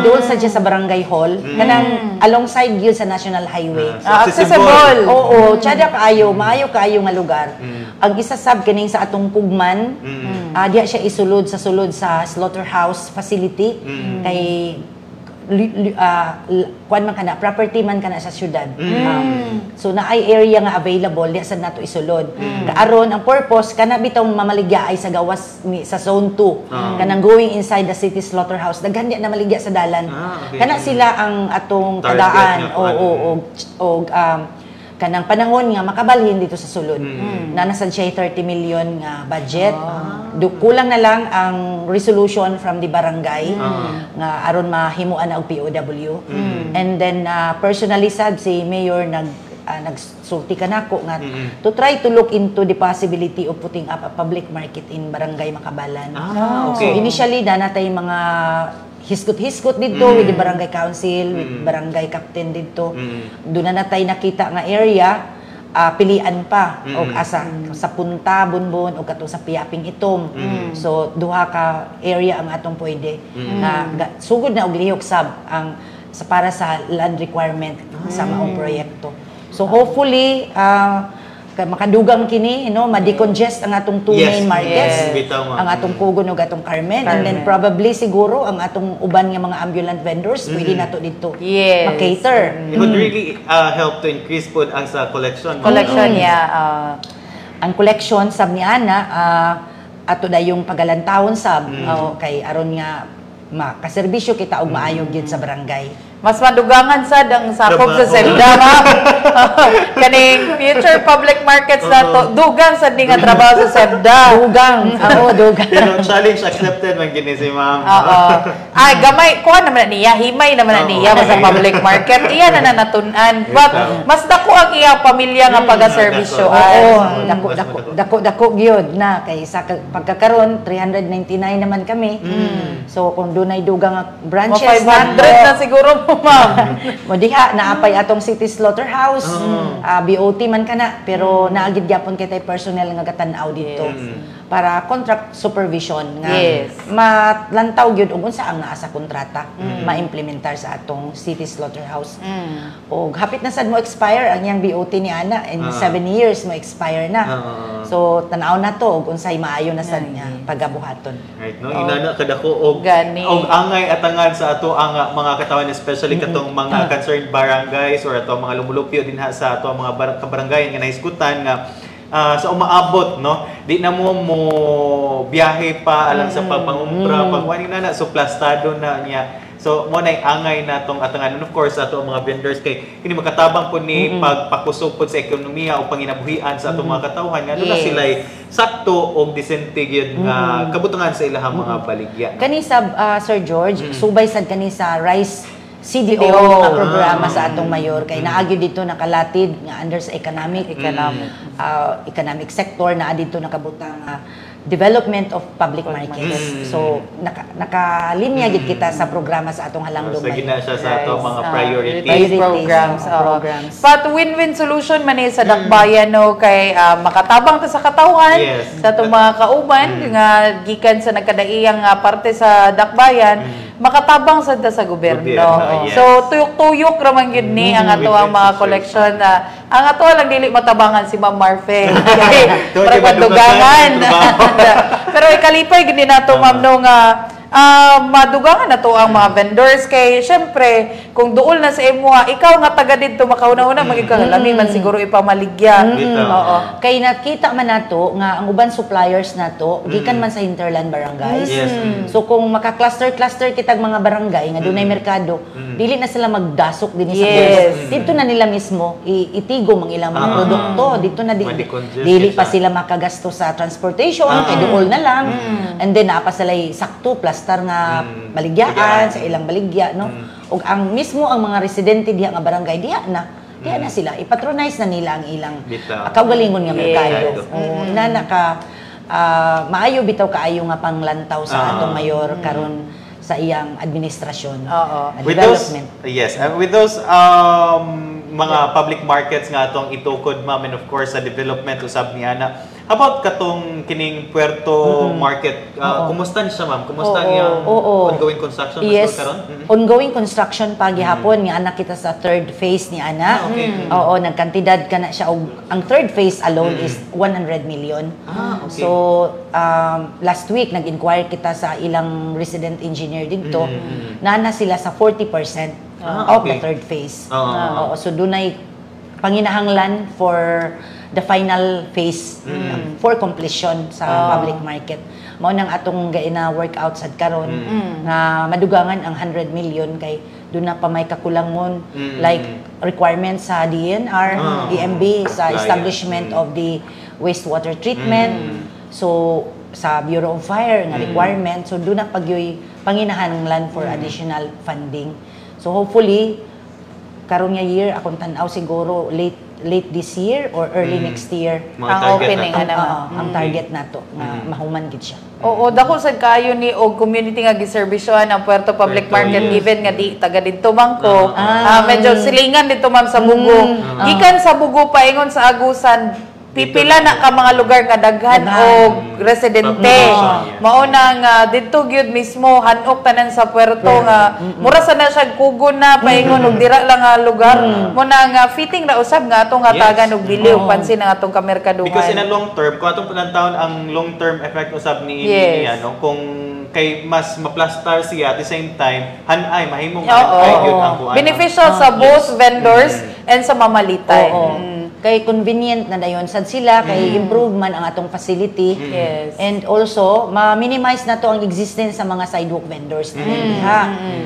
Dool sa siya sa barangay hall, kanang alongside gyud sa National Highway. Accessible. Oo, tsada kaayo, maayo kaayo nga lugar. Ang isa sab kining sa atong Pugman, diha siya isulod sa slaughterhouse facility kay kuan man kana property man kana sa syudad. So naay area nga available diha sad nato isulod. Kaaron ang purpose kana bitong mamaligya ay sa gawas sa zone 2. Kanang going inside the city slaughterhouse daghan di na maligya sa dalan. Kana sila ang atong tagaan o kanang panahon nga makabalhin dito sa sulod. Na nasa siya 30 million nga budget. Kulang na lang ang resolution from the barangay nga aron mahimuan na og POW. And then personally sad si mayor nagsulti kanako nga to try to look into the possibility of putting up a public market in Barangay Makabalan. So initially natay mga hiskot-hiskot dito with the barangay council, with barangay captain dito. Doon na natay nakita nga area, pilian pa og asa sa Punta, Bunbon o kato sa Piaping Itom. So duha ka area ang atong pwede na sugod na og lihok sab ang para sa land requirement sa maong proyekto. So hopefully makadugang kini, ma-decongest ang atong two main markets, ang atong Pugon ug atong Carmen, and then probably siguro ang atong uban nga mga ambulant vendors pwede nato dito ma-cater. It would really help to increase food ang sa collection. Ang collection sab ni ana ato dayong pagalantawon sab kay aron nga makaserbisyo kita og maayo gyud sa barangay. Mas madugangan sad ang sakop sa Trabaho. SEMDA, ma'am. Kaning future public markets na to, dugang sad ni nga trabaho sa SEMDA. Dugang. Oo, dugang. Pero challenge accepted man gini si ma'am. Oo. Ay, gamay, kuha naman na niya, himay naman na niya sa public market. Iya na natunan. But, mas dako ang iyang pamilya nga pag-servisyoan. Oo, dako gyud na kay sa pagkakaron 399 naman kami. So kung dunay dugang nga branches 500 na siguro mo, ma'am. mo diha naapay atong City Slaughterhouse. BOT man kana pero naagid gyapon kay tay personnel nga gatan-aw dito. Para contract supervision nga Yes. malantaw gyud ug unsa ang naa sa kontrata maimplementar sa atong City Slaughterhouse. O hapit na sad mo expire ang yang BOT ni ana in 7 years mo expire na. So tan-aw na to ug unsay maayo na sad niya pagabuhaton. Right, no? Inana kadako og Gani. angay atangan sa ato ang mga katawan especially katong mga concerned barangays or ato mga lumulupyo dinha sa ato mga kabarangayan nga nahisgutan nga sa umaabot, no, di na mo biyahe pa alang sa pagpangumpra pagwani na so plastado na niya. So mo nay angay natong atangan, and of course ato ang mga vendors kay kini makatabang po ni pagpakusog po sa ekonomiya o panginabuhian sa ato mga katawhan nga na sila sakto og disente gyud nga kabutangan sa ilahang mga baligya. Kani sa Sir George, subay sad kani sa Rice CDO CDO. nga programa sa atong mayor kay naagi dito nakalatid nga under sa economic sector na dito nakabutang development of public markets. So nakalinya gid kita sa programa sa atong halangdong Sa gina siya sa ato mga priorities. Priorities. Programs. Programs. But win-win solution man sa dakbayan, no, kay makatabang ta sa katawhan Yes. sa itong mga kauban nga gikan sa nagkadaiyang parte sa dakbayan, makatabang sad ta sa gobyerno. Gobyerno, yes. So tuyok-tuyok raman gyud ni ang ato ang mga collection na ang ato lang dili matabangan si Ma'am Marfe. Para madugangan. Pero ikalipay gid ni nato, ma'am, no, nga madugangan na to ang mga vendors kay syempre kung duol na sa imuha ikaw nga taga didto makauna-una magigkalami man siguro ipamaligya. Oo. Kay nakita man nato nga ang uban suppliers nato gikan man sa hinterland barangays. Yes. So kung maka-cluster kitag mga barangay nga dunay merkado, dili na sila magdasok dinhi sa Yes. bus. Dito na nila mismo itigom ang ilang mga produkto. Dito na Ma-decongest dili pa siya. sila makagasto sa transportation, kay duol na lang. And then naapa sila sakto plastar nga baligyaan sa ilang baligya, no? Ug ang mismo ang mga residente diha nga barangay diha na sila ipatronize na nila ang ilang Bitaw. kaugalingon nga merkado. Yes. Oo, na maayo bitaw kaayo nga panglantaw sa atong mayor karon sa iyang administrasyon. Oo. With those, Development. yes, with those mga public markets nga atong itukod, ma'am, and of course sa development usab niya na. How about katong kining Puerto Market? Kumusta siya, ma'am? Kumusta ang iyang ongoing construction Yes, karon? ongoing construction pa gihapon nga anak kita sa third phase ni ana. Okay. Oo, nagkantidad ka na siya og ang third phase alone is 100 million. Okay. So last week nag-inquire kita sa ilang resident engineer dito. Nana sila sa 40% of the okay. third phase. Oo. Oo, so dunay panginahanglan for the final phase for completion sa public market. Mao nang atong gaina workout sad karon nga madugangan ang 100 million kay doon na pa may kakulangon like requirements sa DNR, EMB sa establishment of the wastewater treatment. So sa Bureau of Fire nga requirement, so doon na pagyoy panginahanglan for additional funding. So hopefully karon nga year akong tan-aw siguro late this year or early next year Mga ang target opening na to. naman. ang target nato nga mahuman gid siya. Oo, dako sad kayo ni og community nga giservisyohan ang Puerto Public Puerto, Market yes. even nga di taga didto bangko. Medyo silingan dito, ma'am, sa Bugo. Gikan sa Bugo paingon sa Agusan, pipila na ka mga lugar nga daghan og residente. Population, yes. Mao nang didto gyud mismo hanok tanan sa Puerto nga mura sa na siya kugon na paingon og dira lang nga lugar. Mo nang fitting ra usab nga atong hatagan og dili og pansin ang atong kamerkaduhan. Because in a long term, kung atong panantawon ang long term effect usab ni Yes. niya, no, kung kay mas maplastar siya at the same time hanay mahimong Oo. hanay gyud ang kuan. Beneficial sa both vendors and sa mamalitay. Oo. kay convenient na dayon sad sila kay improvement ang atong facility. Yes. And also ma-minimize na to ang existence sa mga sidewalk vendors na diha.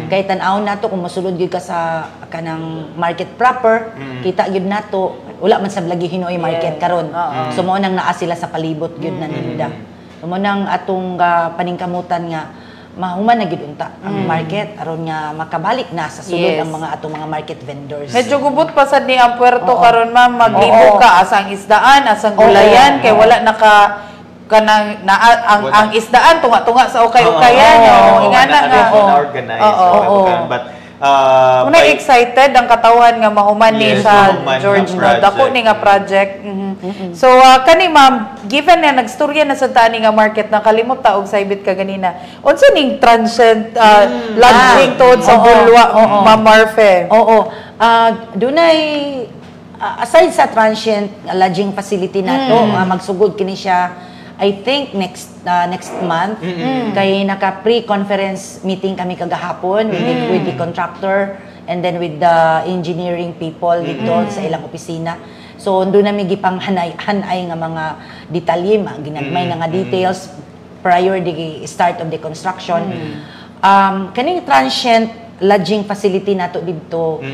Kay tan-aw nato kung mosulod gyud ka sa kanang market proper, kita gyud nato wala man sa lagi Hinoy market karon. So mao nang naa sila sa palibot gyud na ninda. So mao nang atong paningkamutan nga mahuman na gid unta ang market aron nga makabalik na sa sulod Yes. ang mga atong mga market vendors. Medyo gubot pa sad ni ang puerto Oo. karon ma'am, maglibo Oo. ka asang isdaan, asang gulayan kay wala naka kanang ang isdaan tunga-tunga sa ukay-ukayan. Ingana nga. na-organize. But Muna excited ang katawan nga mahuman ni Yes, sa mahuman George nga no. Dako project. ni nga project. So kani ma'am, given na nagstorya na sa tani nga market na kalimot ta og saybit ka ganina. Unsa ning transient lodging tod sa Bulwa, Ma'am Marfe? Oo. Dunay aside sa transient lodging facility nato, magsugod kini siya I think next month kay naka pre-conference meeting kami kagahapon with the contractor and then with the engineering people dito sa ilang opisina. So doon namin gipang hanay nga mga detalye, ginagmay nga details prior the start of the construction. Kaning transient lodging facility nato dito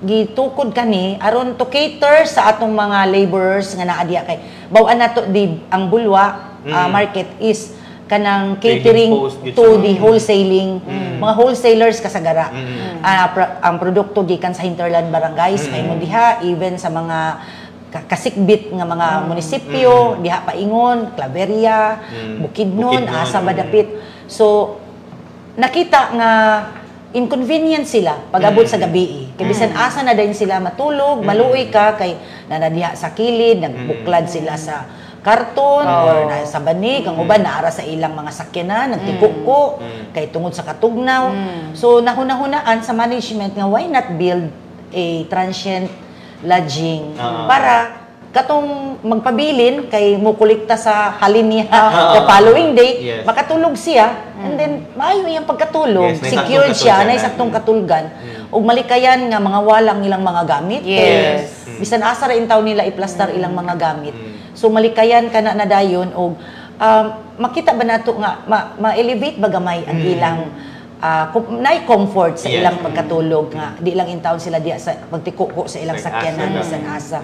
gitukod kani aron to cater sa atong mga laborers nga naa diha kay bawaan nato di ang Bulwa market is kanang catering to the wholesaling mga wholesalers kasagara. Ang produkto gikan sa hinterland barangays maymon diha even sa mga kasikbit nga mga munisipyo diha paingon Claveria, Bukidnon, asa Badapit. So nakita nga inconvenient sila pag-abot sa gabi. Kay bisan asa na din sila matulog, maluoy ka kay nanadiha sa kilid, nagbuklad sila sa karton or sa banig, ang uban naara sa ilang mga sakyanan, nagtikuko kay tungod sa katugnaw. So nahuna-hunaan sa management nga why not build a transient lodging para katong magpabilin kay mukulikta sa halin niya the following day, makatulog siya and then maayo iyang pagkatulog, secured siya na isaktong katulgan ug malikayan nga mga walang ilang mga gamit. Yes. Bisan asa ra intaw nila iplastar ilang mga gamit. So malikayan kana na dayon og makita ba nato nga ma-elevate ba gamay ang ilang nay comfort sa ilang pagkatulog nga di lang intaw sila diya sa pagtikuko sa ilang sakyanan bisan asa.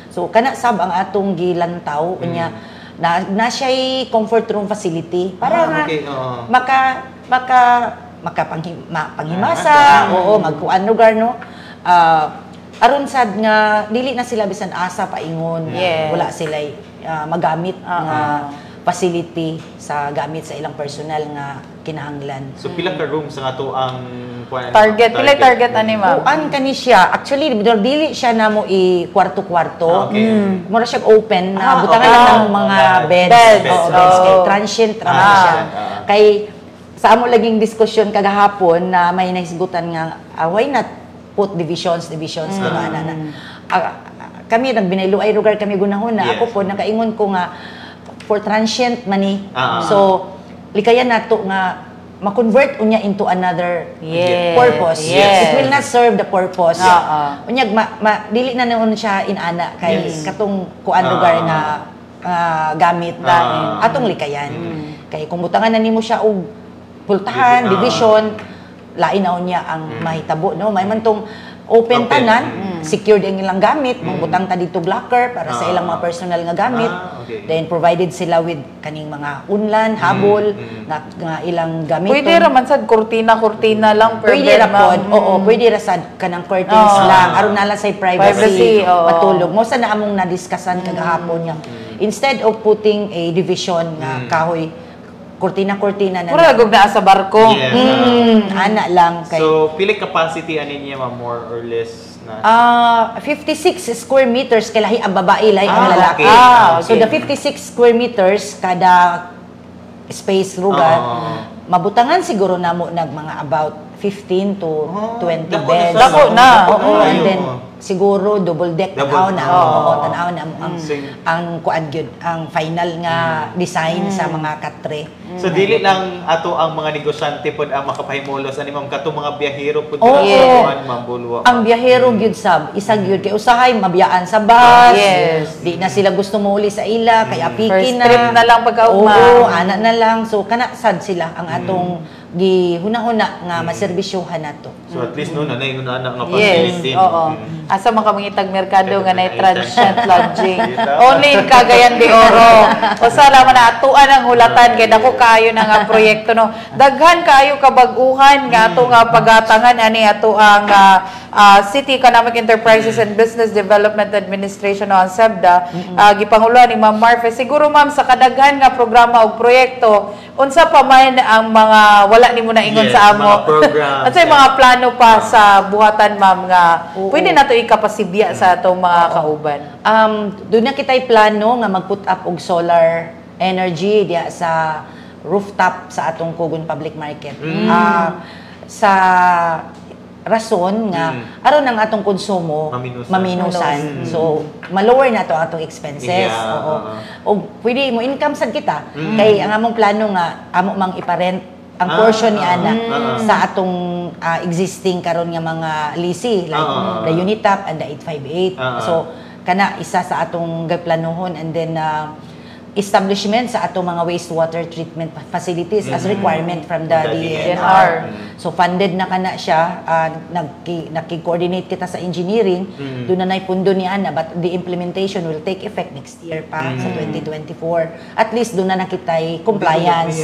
So kana sab ang atong gilantaw unya na siya'y comfort room facility para panghimasa, magkuan lugar no. Aron sad nga dili na sila bisan asa paingon, wala sila magamit nga facility sa gamit sa ilang personal nga kinahanglan. So pila ka rooms ang ato ang Target ani ma'am? Kuan kani siya. Actually, dili siya namo i-kwarto-kwarto. Mura siya open na butangan lang ng mga beds. Beds. Kay transient raman siya. Kay sa amo laging diskusyon kagahapon na may nahisgutan nga why not put divisions kuno ana na. Kami nagbinaylo ay lugar kami gunahon na ako po nakaingon ko nga for transient money. So likayan nato nga ma-convert unya into another purpose. It will not serve the purpose. Unyag dili na noon siya inana kay katong kuan lugar nga gamit atong likayan. Kay kung butangan na nimo siya og pultahan, division, lain na unya ang mahitabo no. May man tong open tanan, secured ang ilang gamit, mangbutang ta dito locker para sa ilang mga personal nga gamit. Then provided sila with kaning mga unlan, habol nga ilang gamit. Pwede ra man sad kurtina lang per pwede bed, ra pod. Pwede ra sad kanang curtains lang aron nala say privacy matulog. Mo sa na among nadiskussan kagahapon nga instead of putting a division nga kahoy kurtina na. Mura gug naa sa barko. Ana lang kay. So pili capacity ani niya more or less na 56 square meters kay lahi ang babae lahi ang lalaki. So the 56 square meters kada space lugar mabutangan siguro namo nag mga about 15 to 20 beds. Dako na. And then siguro double deck tanaw na. Oo, tanaw na mo ang kuan gyud, ang final nga design sa mga katre. So dili lang ato ang mga negosyante pod ang makapahimulos ani ma'am kato mga biyahero pod Oo. ma'am bulwa. Ang biyahero gyud sab, isa gyud kay usahay mabiyaan sa bus. Yes. Di na sila gusto mo uli sa ila kay apiki First trip na lang pagkaugma. Oo, ana na lang. So kana sad sila ang atong gihuna-huna nga maserbisyohan nato. So at least no nanay nga nga Yes, facility. oo. Asa makamangitag merkado nga na transient lodging. Kita. Only in Cagayan de Oro. O sala man na atuan ang hulatan kay dako kayo na nga proyekto no. Daghan kayo kabag-uhan nga ato nga pagatangan ani ato ang City Economic Enterprises and Business Development Administration o ang SEBDA. Gipanguluan ni Ma'am Marfe. Siguro ma'am sa kadaghan nga programa o proyekto unsa pa man ang mga wala nimo na ingon Yes, sa amo. mga programs. At sa mga plano pa sa buhatan ma'am nga pwede na to ikapasibya sa atong mga kauban. Doon na kita'y plano nga mag-put up og solar energy diya sa rooftop sa atong Kugon Public Market. Sa rason nga aron ang atong konsumo maminusan. So malower na to atong expenses. Yeah, Oo. Og pwede mo income sad kita kay ang among plano nga amo mang iparent ang portion ni ana sa atong existing karon nga mga lease like the Unitap and the 858. So kana isa sa atong gaplanuhon, and then establishment sa atong mga wastewater treatment facilities as requirement from the DENR. So funded na kana siya, nagki-coordinate kita sa engineering, doon na pundo ni ana, but the implementation will take effect next year pa sa 2024. At least doon na nakitay compliance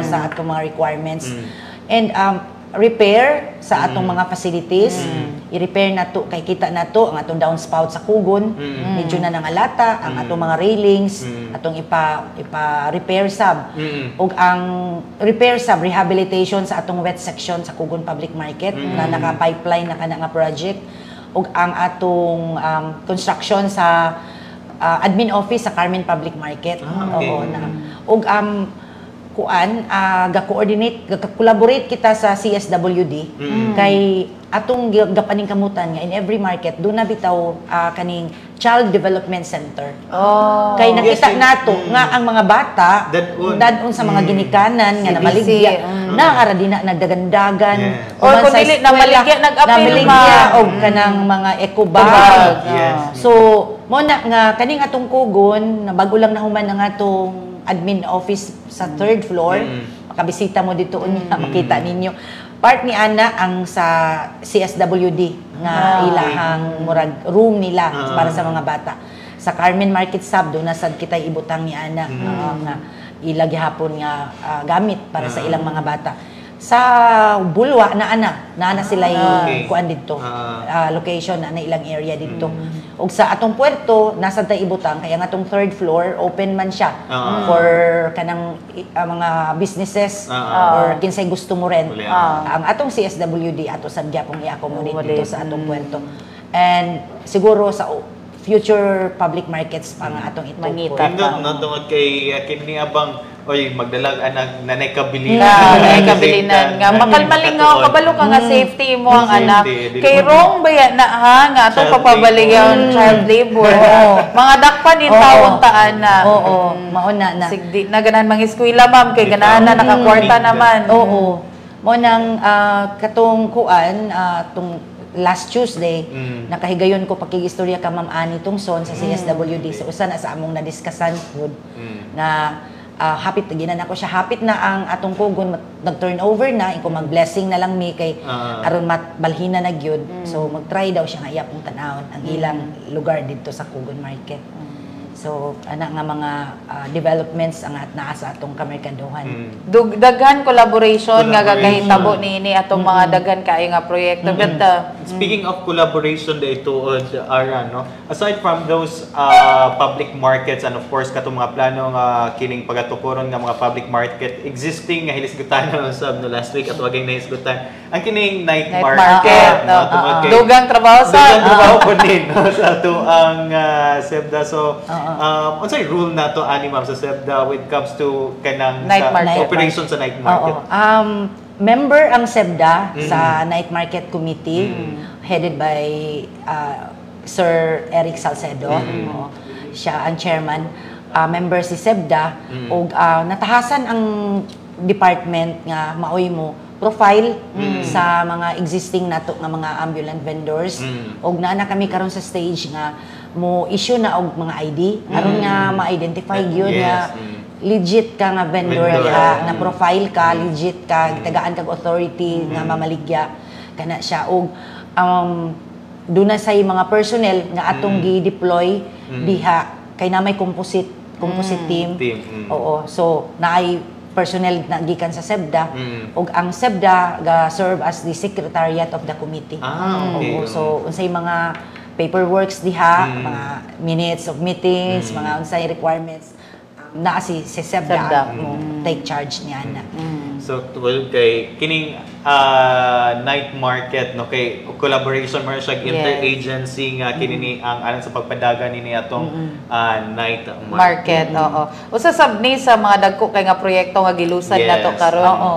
sa atong mga requirements. And repair sa atong mga facilities, i-repair na to kay kita na to ang atong downspout sa Kugon, medyo na nangalata ang atong mga railings, atong ipa-repair sub. Ug ang repair sub rehabilitation sa atong wet section sa Kugon Public Market na naka-pipeline na kana nga project, ug ang atong construction sa admin office sa Carmen Public Market. Oo na. Ug ga-coordinate, ga-collaborate kita sa CSWD kay atong gapaning kamutan nga in every market doon na bitaw kaning Child Development Center. Kay nakita nato nga ang mga bata dadon sa mga ginikanan nga namaligya naara din na nagdagandagan Or kung dili na maligya nag-apil ma og kanang mga eco bag. So mo na nga kaning atong Kugon na bago lang nahuman ang atong admin office sa third floor, makabisita mo dito unya, makita ninyo. Part ni ana ang sa CSWD nga ilahang murag room nila para sa mga bata. Sa Carmen Market Sub do nasad kita ibutang ni ana nga ila gihapon nga gamit para sa ilang mga bata. Sa Bulwa na sila kuan dito, location na ilang area dito. Ug sa atong puerto nasa tay ibutang kaya nga atong third floor open man siya for kanang mga businesses or kinsay gusto mo rin. Ang atong CSWD ato sad gyapon i-accommodate dito sa atong puerto. And siguro sa future public markets pa nga atong itukoy. Indot no tungod kay kini abang magdalag anang nanay kabilinan. Nanay kabilinan nga makalmalingaw kabalo ka nga safety mo ang anak. Kay wrong ba yan na nga atong papabalik yung child labor. Mga dakpan in tawon taan na. Mauna na. Sigdi na ganan mga eskwela ma'am kay ganahan na nakakwarta naman. Mo nang katong kuan tong last Tuesday, nakahigayon ko pakigistorya ka Ma'am Ani Tungson sa CSWD. So, usa na sa among nadiskussan food na hapit ginan ako siya. Hapit na ang atong Kugon nag-turnover na, iko mag-blessing na lang mi kay aron balhina na gyud. So, mag-try daw siya nga iyapong tanawon ang ilang lugar dito sa Kugon Market. So, ana nga mga developments ang naa sa atong kamerkaduhan. Daghan collaboration nga gagahitabo ni atong mga daghan kaayo nga proyekto. But speaking of collaboration dito Ara, no, aside from those public markets and of course katong mga plano nga kining pagatukuron nga mga public market existing nga hilisgutan sab no last week at wagay nahisgutan ang kining night market no, dugang trabaho po din no, sa ato ang SEBDA. So unsay rule nato ani ma'am sa SEBDA when it comes to kanang operation sa night market? Member ang SEBDA sa Night Market Committee headed by Sir Eric Salcedo. Oo. Siya ang chairman. Member si SEBDA. O natahasan ang department nga maoy mo profile sa mga existing nato nga mga ambulant vendors. Og naa kami karon sa stage nga mo issue na og mga ID aron nga ma-identify gyud nga legit ka nga vendor ka, na profile ka, legit ka, tagaan kag authority nga mamaligya kana siya. Og doon na say mga personnel nga atong gi-deploy diha kay na may composite team. Oo. So naay personnel na gikan sa SEBDA ug ang SEBDA ga serve as the secretariat of the committee. Okay. Oo. So unsay mga paperworks diha, mga minutes of meetings, mga unsay requirements na si SEBDA mo take charge niya na. So, well, kay kining night market, no, kay collaboration mo siya interagency nga kini ang alang sa pagpadagan nini atong night market. Oo. Usa sab ni sa mga dagko kay nga proyekto nga gilusad nato karon. Oo.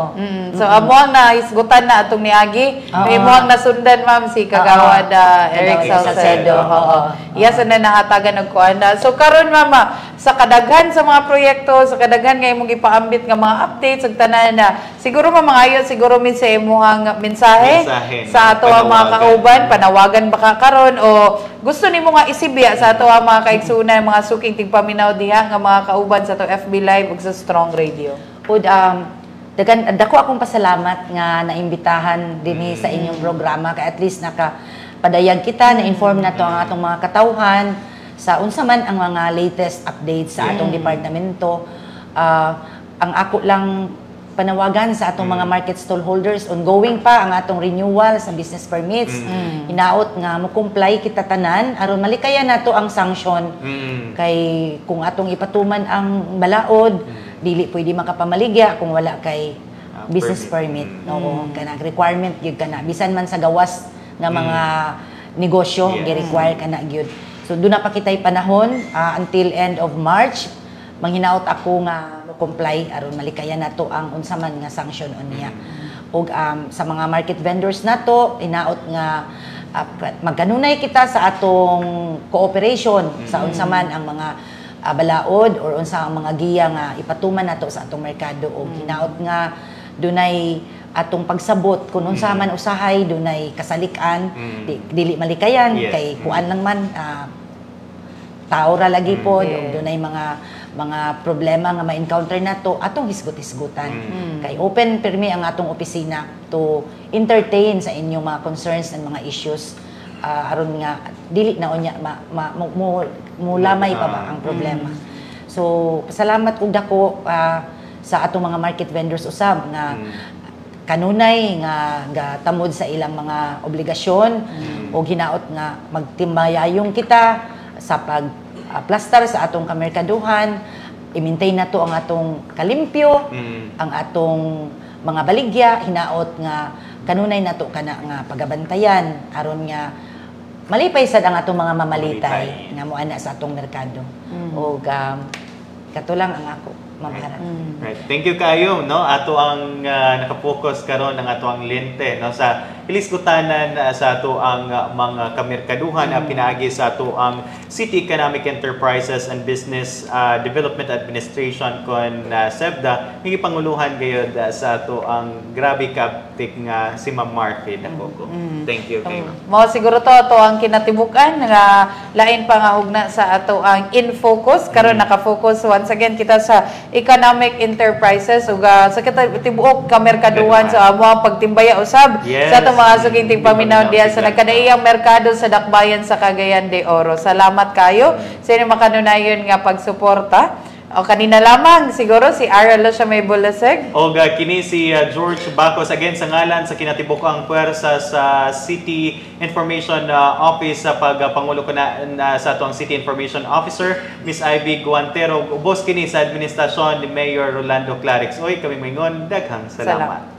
So amo ang naisgutan na atong niagi. May mo ang nasundan ma'am si Kagawad Eric Salcedo. Oo. Iya sa na nahatagan og kuan. So karon mama sa kadaghan sa mga proyekto, sa kadaghan nga imong gipaambit nga mga updates ug tanan na siguro mamangayo siguro min sa imong mensahe sa ato ang mga kauban, panawagan baka karon o gusto nimo nga isibya sa ato ang mga kaigsunan, mga suking tigpaminaw diha nga mga kauban sa ato FB Live ug sa Strong Radio. Pud dako akong pasalamat nga naimbitahan dinhi sa inyong programa kay at least nakapadayag kita na inform nato ang atong mga katawhan sa unsa man ang mga latest updates sa atong departamento. Ang ako lang panawagan sa atong mga market stallholders, ongoing pa ang atong renewal sa business permits. Hinaot nga mo comply kita tanan aron malikayan nato ang sanction. Kay kung atong ipatuman ang balaod, dili pwede makapamaligya kung wala kay business permit. No, kanang requirement gyud kana bisan man sa gawas nga mga negosyo gi-require kana gyud. So doon na pa kitay panahon until end of March. Manghinaot ako nga mo-comply aron malikayan nato ang unsa man nga sanction unya. Og sa mga market vendors nato, hinaot nga magkanunay kita sa atong cooperation sa unsa man ang mga balaod or unsa ang mga giya nga ipatuman nato sa atong merkado. Og hinaot nga dunay atong pagsabot kung unsa man usahay dunay kasalikan, dili malikayan kay kuan lang man tao ra lagi pod og dunay mga problema nga ma-encounter nato atong hisgot-hisgutan. Kay open pirmi ang atong opisina to entertain sa inyong mga concerns and mga issues aron nga dili na unya mulamay pa ba ang problema. So pasalamat ug dako sa atong mga market vendors usab nga kanunay nga gatamod sa ilang mga obligasyon o hinaot nga magtimbayayong kita sa pagplastar sa atong kamerkaduhan, i-maintain nato ang atong kalimpyo, ang atong mga baligya, hinaot nga kanunay nato kana nga pagabantayan aron nga malipay sad ang atong mga mamalitay nga moana sa atong merkado. O kato lang ang ako mamaharan. Right. Thank you kayo, no? Ato ang nakapokus karon ang ato ang lente, no, sa hilisgutanan sa ato ang mga kamerkaduhan pinaagi sa ato ang City Economic Enterprises and Business Development Administration kon SEBDA. Higipanguluhan gayud sa ato ang grabe kaptik nga si Ma'am Marfie Dacoco. Thank you kayo. Mao siguro to ang kinatibukan nga lain pa nga hugna sa ato ang in-focus karon naka-focus once again kita sa economic enterprises ug sa tibuok kamerkaduhan sa amo ang pagtimbaya usab sa atong mga suging tigpaminaw diha sa nagkadaiyang merkado sa dakbayan sa Cagayan de Oro. Salamat kayo sa inyong makanunayon nga pagsuporta. O kanina lamang siguro si Aralo siya may bulaseg. O kini si George Bacos again sa ngalan sa kinatibukang puwersa sa City Information Office sa pagpangulo ko na sa atong City Information Officer Miss Ivy Guantero. Ubos kini sa administrasyon ni Mayor Rolando Clarix. Oy kami moingon daghang salamat.